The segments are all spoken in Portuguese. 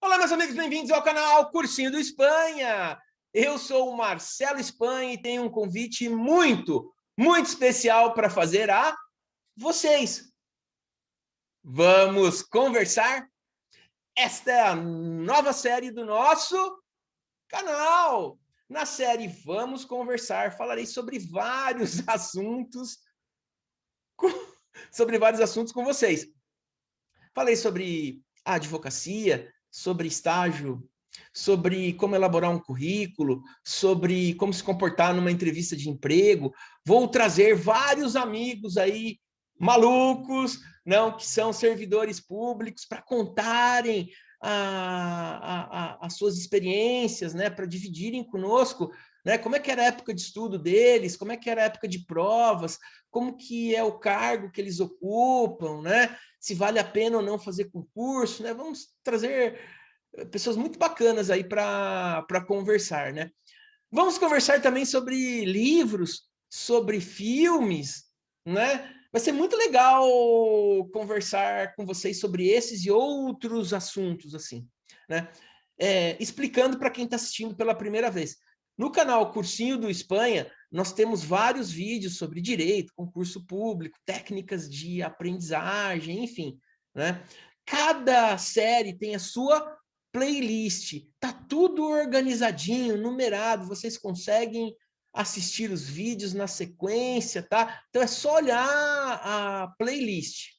Olá, meus amigos, bem-vindos ao canal Cursinho do Espanha. Eu sou o Marcelo Espanha e tenho um convite muito especial para fazer a vocês. Vamos conversar? Esta é a nova série do nosso canal. Na série Vamos Conversar, falarei sobre vários assuntos com vocês. Falei sobre a advocacia, sobre estágio, sobre como elaborar um currículo, sobre como se comportar numa entrevista de emprego. Vou trazer vários amigos aí malucos, não, que são servidores públicos, para contarem as suas experiências, né, para dividirem conosco, né, como é que era a época de estudo deles, como é que era a época de provas, como que é o cargo que eles ocupam, né, se vale a pena ou não fazer concurso, né? Vamos trazer pessoas muito bacanas aí para conversar, né? Vamos conversar também sobre livros, sobre filmes, né? Vai ser muito legal conversar com vocês sobre esses e outros assuntos, assim, né? Explicando para quem está assistindo pela primeira vez. No canal Cursinho do Espanha, nós temos vários vídeos sobre direito, concurso público, técnicas de aprendizagem, enfim, né? Cada série tem a sua playlist, tá tudo organizadinho, numerado, vocês conseguem assistir os vídeos na sequência, tá? Então é só olhar a playlist,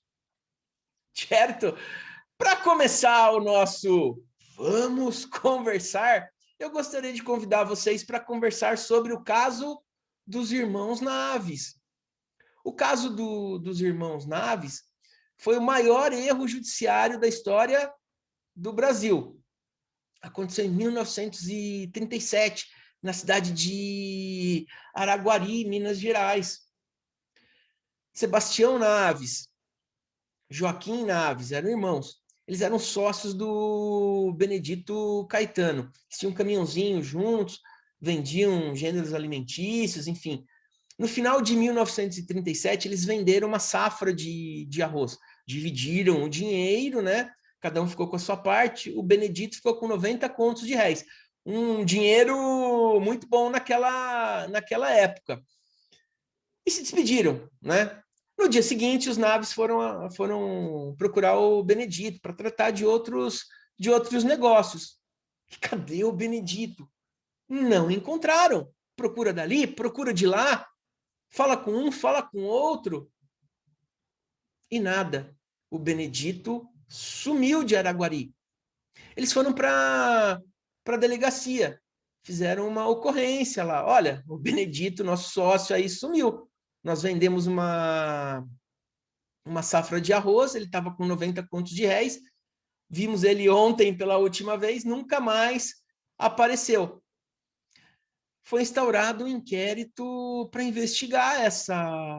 certo? Para começar o nosso Vamos Conversar, eu gostaria de convidar vocês para conversar sobre o caso dos irmãos Naves. O caso dos irmãos Naves foi o maior erro judiciário da história do Brasil. Aconteceu em 1937, na cidade de Araguari, Minas Gerais. Sebastião Naves, Joaquim Naves, eram irmãos. Eles eram sócios do Benedito Caetano. Eles tinham um caminhãozinho juntos, vendiam gêneros alimentícios, enfim. No final de 1937, eles venderam uma safra de arroz. Dividiram o dinheiro, né? Cada um ficou com a sua parte. O Benedito ficou com 90 contos de réis. Um dinheiro muito bom naquela época. E se despediram, né? No dia seguinte, os Naves foram procurar o Benedito para tratar de outros negócios. E cadê o Benedito? Não encontraram. Procura dali, procura de lá, fala com um, fala com outro, e nada. O Benedito sumiu de Araguari. Eles foram para a delegacia, fizeram uma ocorrência lá. Olha, o Benedito, nosso sócio aí, sumiu. Nós vendemos uma safra de arroz, ele estava com 90 contos de réis, vimos ele ontem pela última vez, nunca mais apareceu. Foi instaurado um inquérito para investigar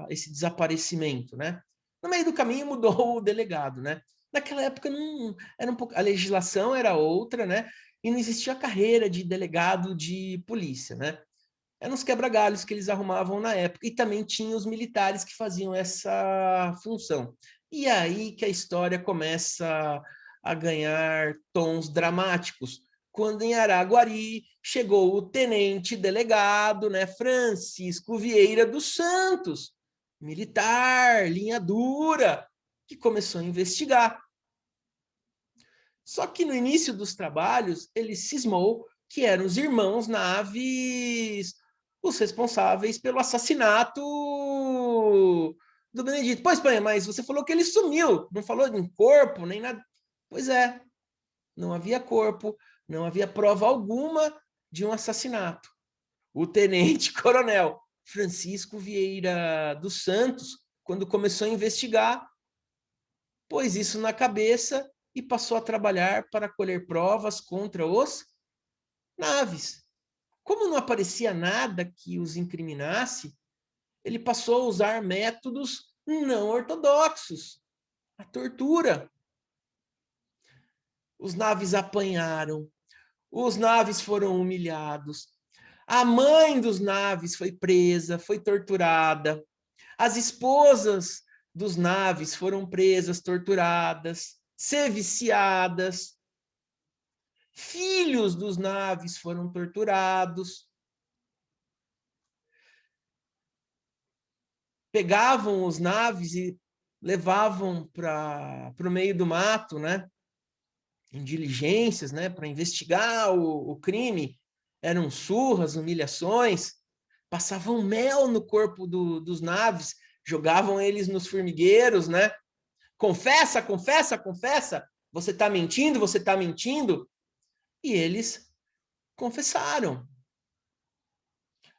esse desaparecimento, né? No meio do caminho mudou o delegado, né? Naquela época não era a legislação era outra, né? E não existia a carreira de delegado de polícia, né? Eram os quebra-galhos que eles arrumavam na época e também tinha os militares que faziam essa função. E aí que a história começa a ganhar tons dramáticos, quando em Araguari chegou o tenente delegado, né, Francisco Vieira dos Santos, militar, linha dura, que começou a investigar. Só que no início dos trabalhos, ele cismou que eram os irmãos Naves os responsáveis pelo assassinato do Benedito. Pô, Espanha, mas você falou que ele sumiu, não falou em corpo, nem nada. Pois é, não havia corpo, não havia prova alguma de um assassinato. O tenente-coronel Francisco Vieira dos Santos, quando começou a investigar, pôs isso na cabeça e passou a trabalhar para colher provas contra os Naves. Como não aparecia nada que os incriminasse, ele passou a usar métodos não ortodoxos, a tortura. Os Naves apanharam, os Naves foram humilhados, a mãe dos Naves foi presa, foi torturada, as esposas dos Naves foram presas, torturadas, seviciadas. Filhos dos Naves foram torturados. Pegavam os Naves e levavam para o meio do mato, né? Em diligências, né? Para investigar o crime. Eram surras, humilhações. Passavam mel no corpo dos Naves, jogavam eles nos formigueiros, né? Confessa, confessa, confessa. Você está mentindo, você está mentindo. E eles confessaram.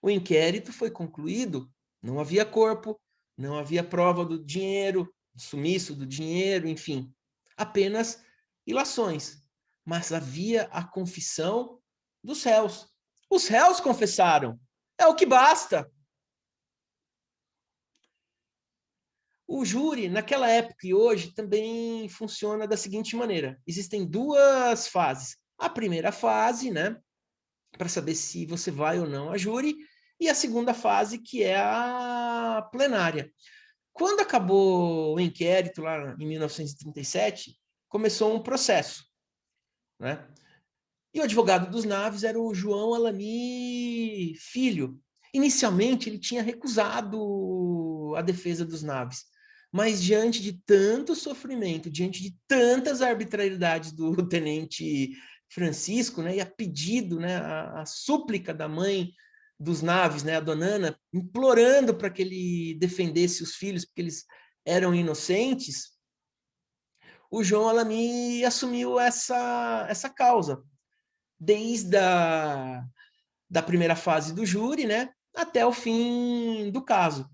O inquérito foi concluído, não havia corpo, não havia prova do dinheiro, sumiço do dinheiro, enfim, apenas ilações. Mas havia a confissão dos réus. Os réus confessaram. É o que basta. O júri, naquela época e hoje, também funciona da seguinte maneira: existem duas fases. A primeira fase, né, para saber se você vai ou não a júri, e a segunda fase, que é a plenária. Quando acabou o inquérito, lá em 1937, começou um processo, né? E o advogado dos Naves era o João Alani Filho. Inicialmente, ele tinha recusado a defesa dos Naves, mas diante de tanto sofrimento, diante de tantas arbitrariedades do tenente Francisco, né, e a pedido, né, a súplica da mãe dos Naves, né, a dona Ana, implorando para que ele defendesse os filhos, porque eles eram inocentes, o João Alani assumiu essa causa desde da primeira fase do júri, né, até o fim do caso.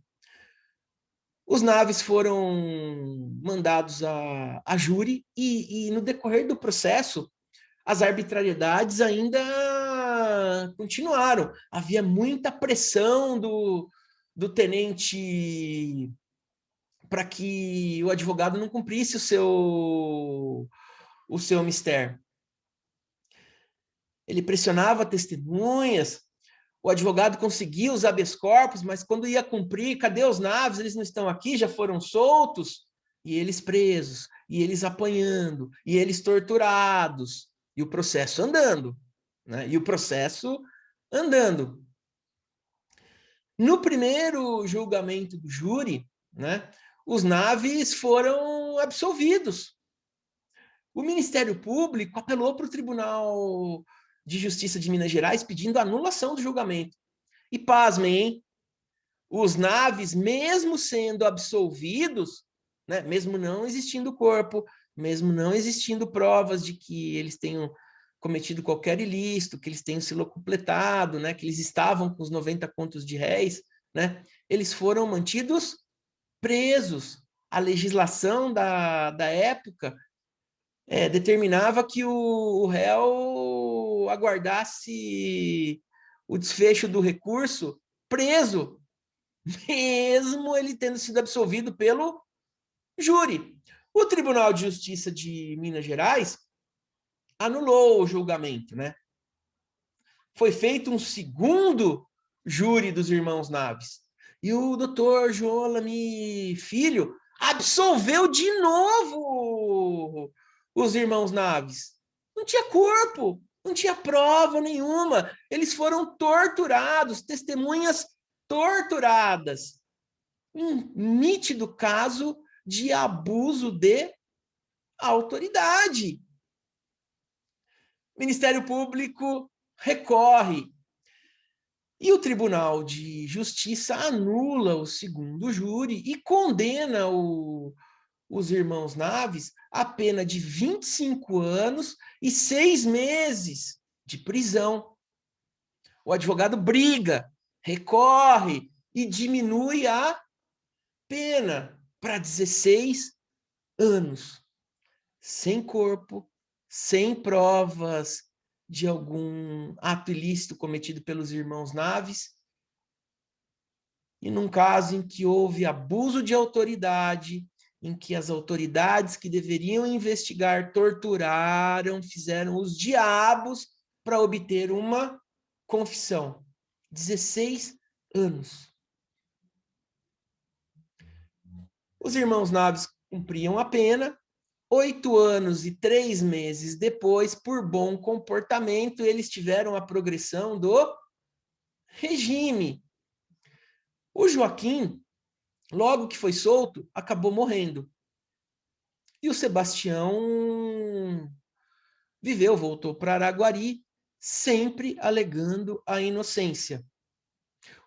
Os Naves foram mandados a júri e no decorrer do processo, as arbitrariedades ainda continuaram. Havia muita pressão do tenente para que o advogado não cumprisse o seu mistério. Ele pressionava testemunhas, o advogado conseguia os habeas corpus, mas quando ia cumprir, cadê os Naves? Eles não estão aqui, já foram soltos, e eles presos, e eles apanhando, e eles torturados, e o processo andando, né? E o processo andando. No primeiro julgamento do júri, né, os Naves foram absolvidos. O Ministério Público apelou para o Tribunal de Justiça de Minas Gerais pedindo a anulação do julgamento. E pasmem, hein? Os Naves, mesmo sendo absolvidos, né, mesmo não existindo corpo, mesmo não existindo provas de que eles tenham cometido qualquer ilícito, que eles tenham se locupletado, né, que eles estavam com os 90 contos de réis, né, eles foram mantidos presos. A legislação da época determinava que o réu aguardasse o desfecho do recurso preso, mesmo ele tendo sido absolvido pelo júri. O Tribunal de Justiça de Minas Gerais anulou o julgamento, né? Foi feito um segundo júri dos irmãos Naves. E o doutor João Alani Filho absolveu de novo os irmãos Naves. Não tinha corpo, não tinha prova nenhuma. Eles foram torturados, testemunhas torturadas. Um nítido caso de abuso de autoridade. O Ministério Público recorre. E o Tribunal de Justiça anula o segundo júri e condena os irmãos Naves a pena de 25 anos e 6 meses de prisão. O advogado briga, recorre e diminui a pena para 16 anos. Sem corpo, sem provas de algum ato ilícito cometido pelos irmãos Naves, e num caso em que houve abuso de autoridade, em que as autoridades que deveriam investigar torturaram, fizeram os diabos para obter uma confissão. 16 anos. Os irmãos Naves cumpriam a pena, 8 anos e 3 meses depois, por bom comportamento, eles tiveram a progressão do regime. O Joaquim, logo que foi solto, acabou morrendo. E o Sebastião viveu, voltou para Araguari, sempre alegando a inocência.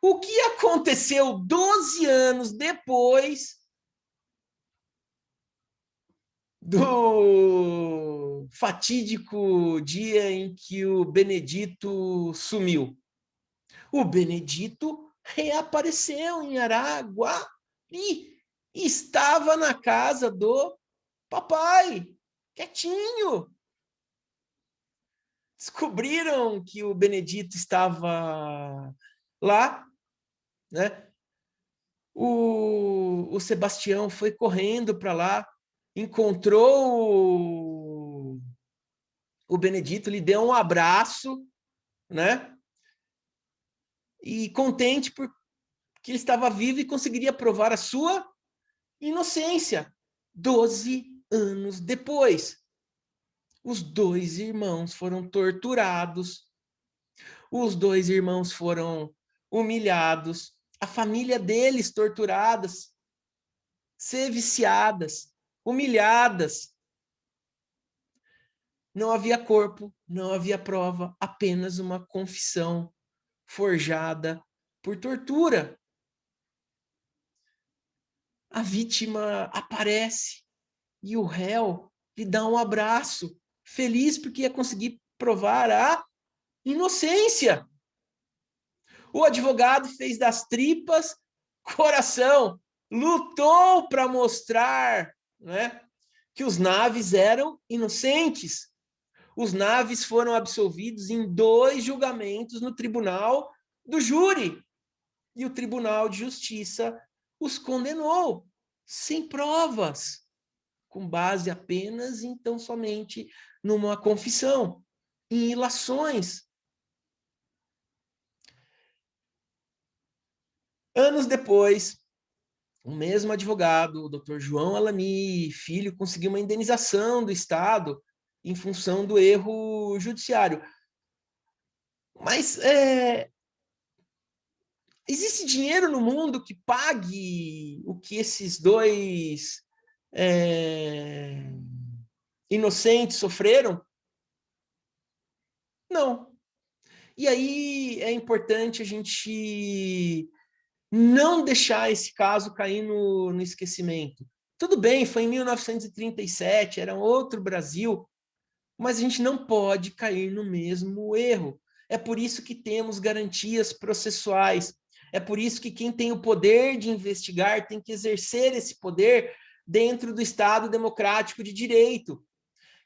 O que aconteceu 12 anos depois do fatídico dia em que o Benedito sumiu? O Benedito reapareceu em Araguari e estava na casa do papai, quietinho. Descobriram que o Benedito estava lá, né? O Sebastião foi correndo para lá, encontrou o Benedito, lhe deu um abraço, né? E contente porque ele estava vivo e conseguiria provar a sua inocência. 12 anos depois, os 2 irmãos foram torturados, os 2 irmãos foram humilhados, a família deles torturadas, viciadas, humilhadas. Não havia corpo, não havia prova, apenas uma confissão forjada por tortura. A vítima aparece e o réu lhe dá um abraço, feliz porque ia conseguir provar a inocência. O advogado fez das tripas coração, lutou para mostrar, né, que os Naves eram inocentes. Os Naves foram absolvidos em 2 julgamentos no tribunal do júri. E o Tribunal de Justiça os condenou sem provas, com base apenas, então, somente numa confissão, em ilações. Anos depois, o mesmo advogado, o Dr. João Alani Filho, conseguiu uma indenização do Estado em função do erro judiciário. Mas existe dinheiro no mundo que pague o que esses 2 inocentes sofreram? Não. E aí é importante a gente não deixar esse caso cair no esquecimento. Tudo bem, foi em 1937, era outro Brasil, mas a gente não pode cair no mesmo erro. É por isso que temos garantias processuais. É por isso que quem tem o poder de investigar tem que exercer esse poder dentro do Estado democrático de direito.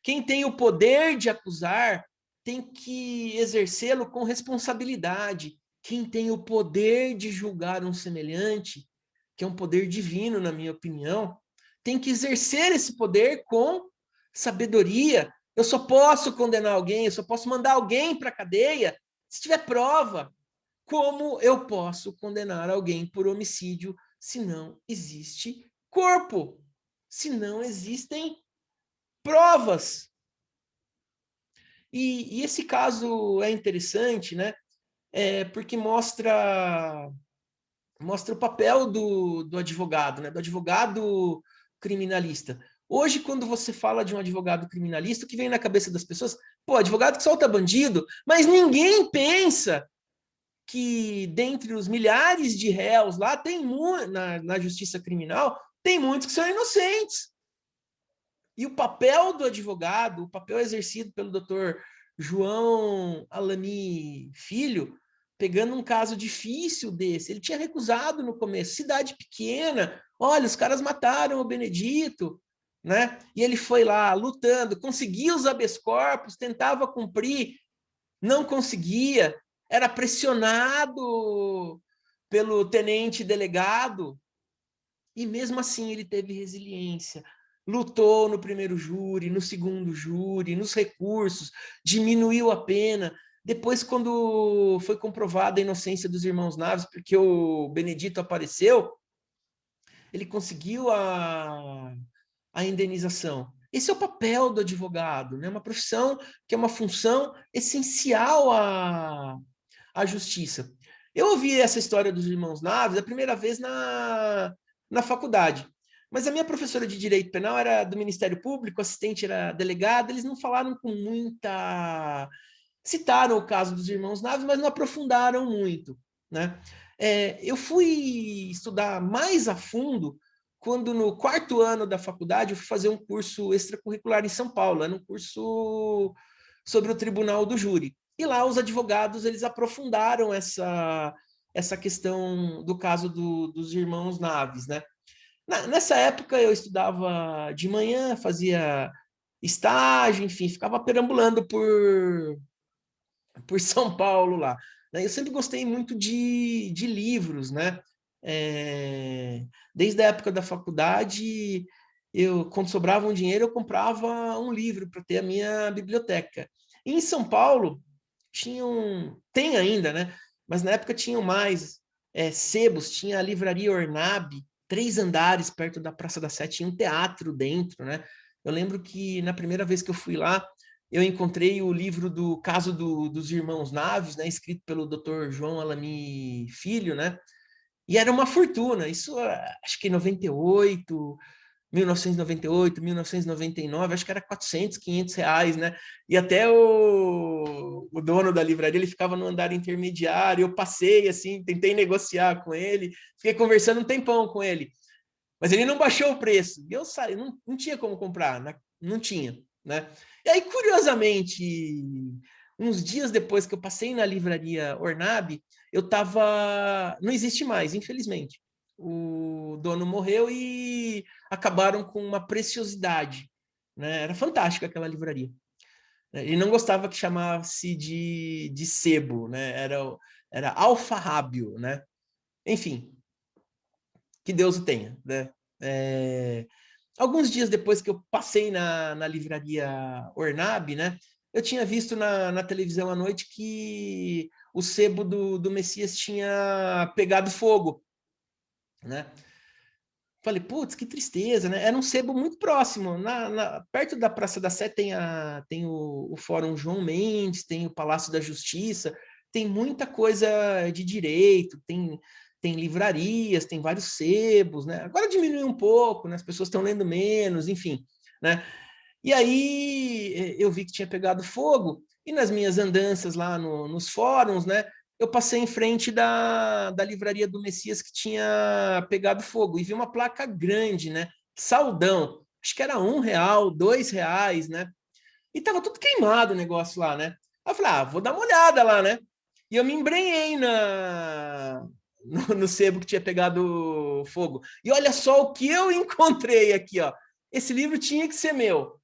Quem tem o poder de acusar tem que exercê-lo com responsabilidade. Quem tem o poder de julgar um semelhante, que é um poder divino, na minha opinião, tem que exercer esse poder com sabedoria. Eu só posso condenar alguém, eu só posso mandar alguém para a cadeia se tiver prova. Como eu posso condenar alguém por homicídio se não existe corpo? Se não existem provas? E esse caso é interessante, né? Porque mostra o papel do advogado, né? Do advogado criminalista. Hoje, quando você fala de um advogado criminalista, o que vem na cabeça das pessoas? Pô, advogado que solta bandido, mas ninguém pensa que dentre os milhares de réus lá, tem na justiça criminal, tem muitos que são inocentes. E o papel do advogado, o papel exercido pelo doutor João Alani Filho, pegando um caso difícil desse, ele tinha recusado no começo, cidade pequena, olha, os caras mataram o Benedito, né? E ele foi lá lutando, conseguia os habeas corpus, tentava cumprir, não conseguia, era pressionado pelo tenente delegado, e mesmo assim ele teve resiliência, lutou no primeiro júri, no segundo júri, nos recursos, diminuiu a pena. Depois, quando foi comprovada a inocência dos irmãos Naves, porque o Benedito apareceu, ele conseguiu a indenização. esse é o papel do advogado, né? Uma profissão que é uma função essencial à justiça. Eu ouvi essa história dos irmãos Naves a primeira vez na faculdade, mas a minha professora de Direito Penal era do Ministério Público, o assistente era delegado, eles não falaram com muita... Citaram o caso dos irmãos Naves, mas não aprofundaram muito, né? Eu fui estudar mais a fundo quando, no quarto ano da faculdade, eu fui fazer um curso extracurricular em São Paulo, era um curso sobre o Tribunal do Júri. E lá os advogados eles aprofundaram essa questão do caso dos irmãos Naves, né? Nessa época eu estudava de manhã, fazia estágio, enfim, ficava perambulando por São Paulo lá. Eu sempre gostei muito de livros, né? Desde a época da faculdade, quando sobrava um dinheiro, eu comprava um livro para ter a minha biblioteca. E em São Paulo, tem ainda, né? Mas na época tinham mais sebos, tinha a livraria Ornab, 3 andares perto da Praça da Sé, tinha um teatro dentro, né? Eu lembro que na primeira vez que eu fui lá, eu encontrei o livro do caso dos irmãos Naves, né, escrito pelo Dr. João Alami Filho, né? E era uma fortuna. Isso acho que em 1998, 1999, acho que era 400, 500 reais, né? E até o dono da livraria, ele ficava no andar intermediário, eu passei assim, tentei negociar com ele, fiquei conversando um tempão com ele, mas ele não baixou o preço, e eu saí, não tinha como comprar, né? Não tinha, né? E aí, curiosamente, uns dias depois que eu passei na livraria Ornab, eu tava... Não existe mais, infelizmente. O dono morreu e acabaram com uma preciosidade, né? Era fantástica aquela livraria. Ele não gostava que chamasse de sebo, né? Era alfarrábio, né? Enfim, que Deus o tenha, né? Alguns dias depois que eu passei na livraria Ornab, né? Eu tinha visto na televisão à noite que o sebo do Messias tinha pegado fogo, né? Falei, putz, que tristeza, né? Era um sebo muito próximo. Perto da Praça da Sé tem o Fórum João Mendes, tem o Palácio da Justiça, tem muita coisa de direito, tem livrarias, tem vários sebos, né? Agora diminuiu um pouco, né? As pessoas estão lendo menos, enfim, né? E aí eu vi que tinha pegado fogo, e nas minhas andanças lá nos fóruns, né? Eu passei em frente da livraria do Messias que tinha pegado fogo e vi uma placa grande, né? Saldão, acho que era R$ 1, R$ 2, né? E tava tudo queimado o negócio lá, né? Aí eu falei, vou dar uma olhada lá, né? E eu me embrenhei no sebo que tinha pegado fogo. E olha só o que eu encontrei aqui, ó. Esse livro tinha que ser meu,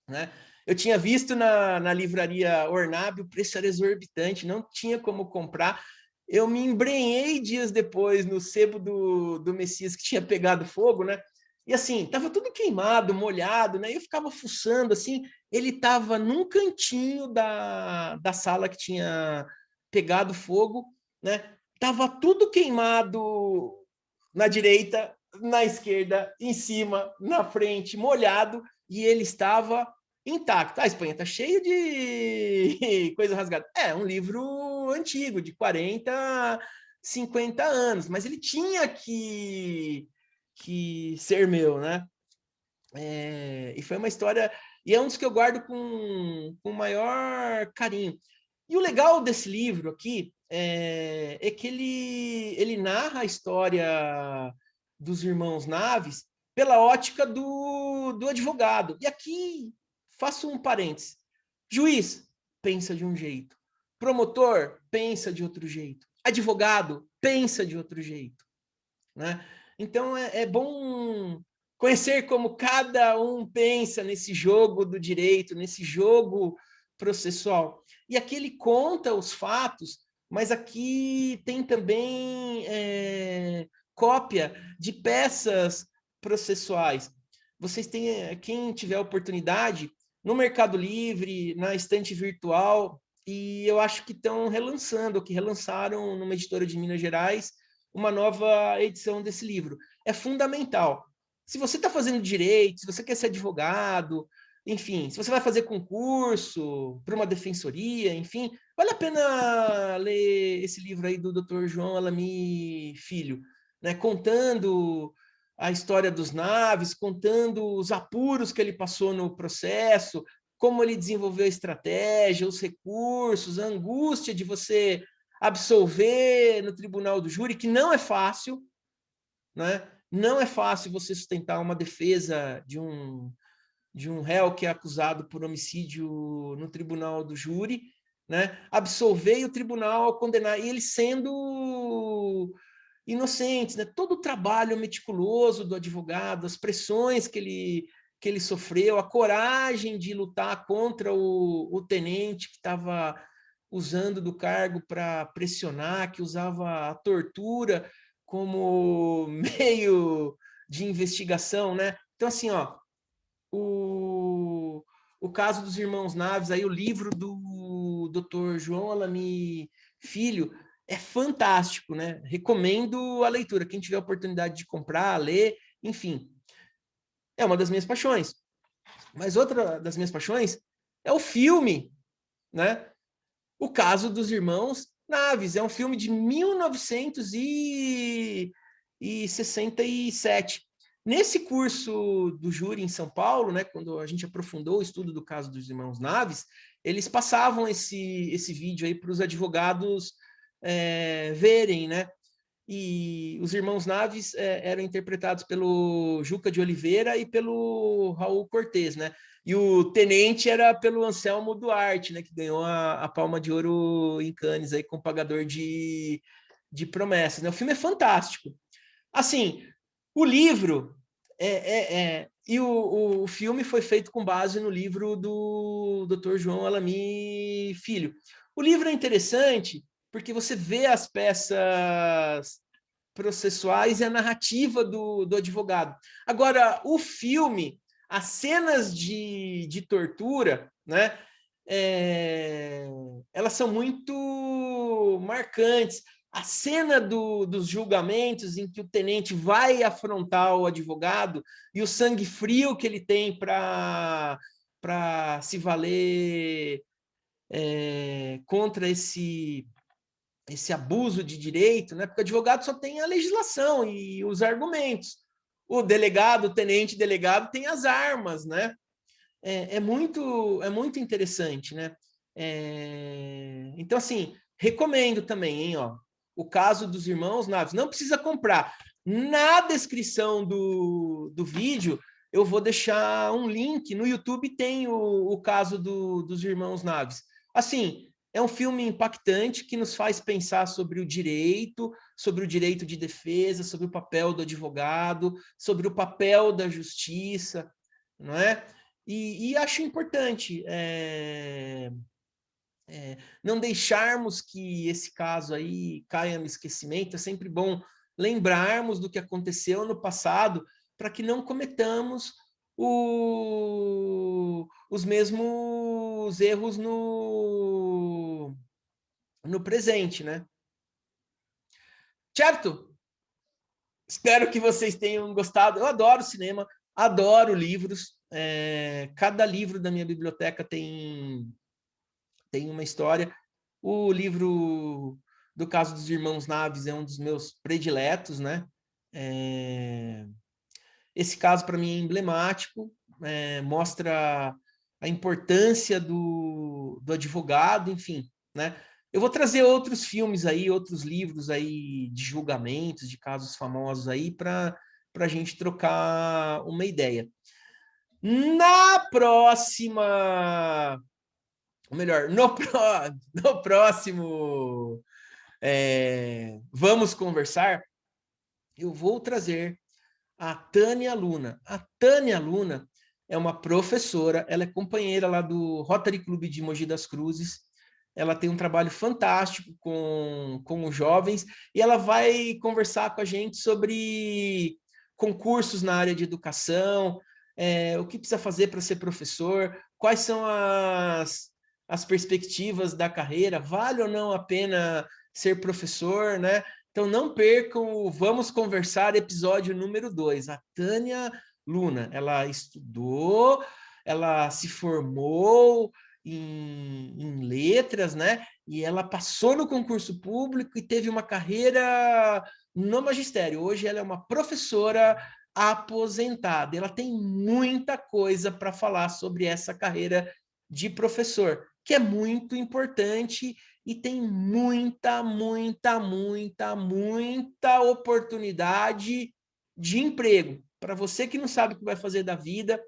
né? Eu tinha visto na livraria Ornab, o preço era exorbitante, não tinha como comprar. Eu me embrenhei dias depois no sebo do Messias que tinha pegado fogo, né? E assim, tava tudo queimado, molhado, né? Eu ficava fuçando, assim, ele tava num cantinho da sala que tinha pegado fogo, né? Tava tudo queimado na direita, na esquerda, em cima, na frente, molhado, e ele estava intacto. A Espanha está cheia de coisa rasgada. É um livro antigo, de 40, 50 anos, mas ele tinha que ser meu, né? E foi uma história, e é um dos que eu guardo com maior carinho. E o legal desse livro aqui é que ele narra a história dos irmãos Naves pela ótica do advogado. E aqui faço um parênteses. Juiz pensa de um jeito. Promotor pensa de outro jeito. Advogado pensa de outro jeito, né? Então é bom conhecer como cada um pensa nesse jogo do direito, nesse jogo processual. E aqui ele conta os fatos, mas aqui tem também cópia de peças processuais. Vocês têm, quem tiver oportunidade, no Mercado Livre, na estante virtual, e eu acho que estão relançando, que relançaram numa editora de Minas Gerais, uma nova edição desse livro. É fundamental. se você está fazendo direito, se você quer ser advogado, enfim, se você vai fazer concurso para uma defensoria, enfim, vale a pena ler esse livro aí do Dr. João Alamy Filho, né? Contando a história dos Naves, contando os apuros que ele passou no processo, como ele desenvolveu a estratégia, os recursos, a angústia de você absolver no tribunal do júri, que não é fácil, né? Não é fácil você sustentar uma defesa de um réu que é acusado por homicídio no tribunal do júri, né? Absolver e o tribunal condenar, e eles sendo inocentes, né? Todo o trabalho meticuloso do advogado, as pressões que ele sofreu, a coragem de lutar contra o tenente que estava usando do cargo para pressionar, que usava a tortura como meio de investigação, né? Então, assim, ó, o caso dos irmãos Naves, aí o livro do Dr. João Alamy Filho é fantástico, né? Recomendo a leitura. Quem tiver a oportunidade de comprar, ler, enfim, é uma das minhas paixões. Mas outra das minhas paixões é o filme, né? O caso dos irmãos Naves. É um filme de 1967. Nesse curso do júri em São Paulo, né, quando a gente aprofundou o estudo do caso dos irmãos Naves, eles passavam esse vídeo aí para os advogados verem, né? E os irmãos Naves eram interpretados pelo Juca de Oliveira e pelo Raul Cortez, né? E o tenente era pelo Anselmo Duarte, né? Que ganhou a Palma de Ouro em Cannes aí com Pagador de Promessas, né? O filme é fantástico. Assim, o livro e o filme foi feito com base no livro do Dr. João Alamy Filho. O livro é interessante porque você vê as peças processuais e a narrativa do advogado. Agora, o filme, as cenas de tortura, né, elas são muito marcantes. A cena dos julgamentos em que o tenente vai afrontar o advogado e o sangue frio que ele tem para se valer contra esse abuso de direito, né? Porque o advogado só tem a legislação e os argumentos. O delegado, o tenente delegado tem as armas, né? É muito interessante, né? Então, assim, recomendo também, hein, ó, o caso dos irmãos Naves. Não precisa comprar. Na descrição do vídeo, eu vou deixar um link. No YouTube tem o caso dos irmãos Naves. Assim, é um filme impactante que nos faz pensar sobre o direito de defesa, sobre o papel do advogado, sobre o papel da justiça, não é? E acho importante não deixarmos que esse caso aí caia no esquecimento. É sempre bom lembrarmos do que aconteceu no passado para que não cometamos os mesmos erros no presente, né? Certo? Espero que vocês tenham gostado. Eu adoro cinema, adoro livros. Cada livro da minha biblioteca tem uma história. O livro do caso dos irmãos Naves é um dos meus prediletos, né? Esse caso, para mim, é emblemático, mostra a importância do advogado, enfim, né? Eu vou trazer outros filmes aí, outros livros aí de julgamentos, de casos famosos aí, para a gente trocar uma ideia. Na próxima, ou melhor, no próximo Vamos Conversar, eu vou trazer a Tânia Luna. A Tânia Luna é uma professora, ela é companheira lá do Rotary Clube de Mogi das Cruzes, ela tem um trabalho fantástico com os jovens, e ela vai conversar com a gente sobre concursos na área de educação, o que precisa fazer para ser professor, quais são as perspectivas da carreira, vale ou não a pena ser professor, né? Então, não percam o Vamos Conversar, episódio número 2. A Tânia Luna, ela estudou, ela se formou em letras, né? E ela passou no concurso público e teve uma carreira no magistério. Hoje ela é uma professora aposentada. Ela tem muita coisa para falar sobre essa carreira de professor, que é muito importante e tem muita oportunidade de emprego. Para você que não sabe o que vai fazer da vida,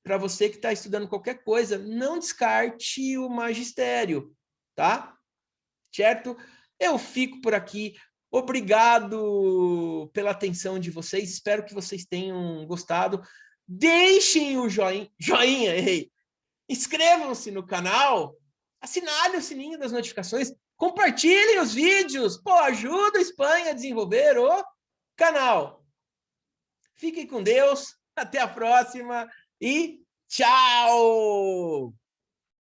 para você que está estudando qualquer coisa, não descarte o magistério, tá? Certo? Eu fico por aqui. Obrigado pela atenção de vocês. Espero que vocês tenham gostado. Deixem o joinha, errei. Inscrevam-se no canal, assinalem o sininho das notificações, compartilhem os vídeos, pô, ajuda a Espanha a desenvolver o canal. Fiquem com Deus, até a próxima e tchau!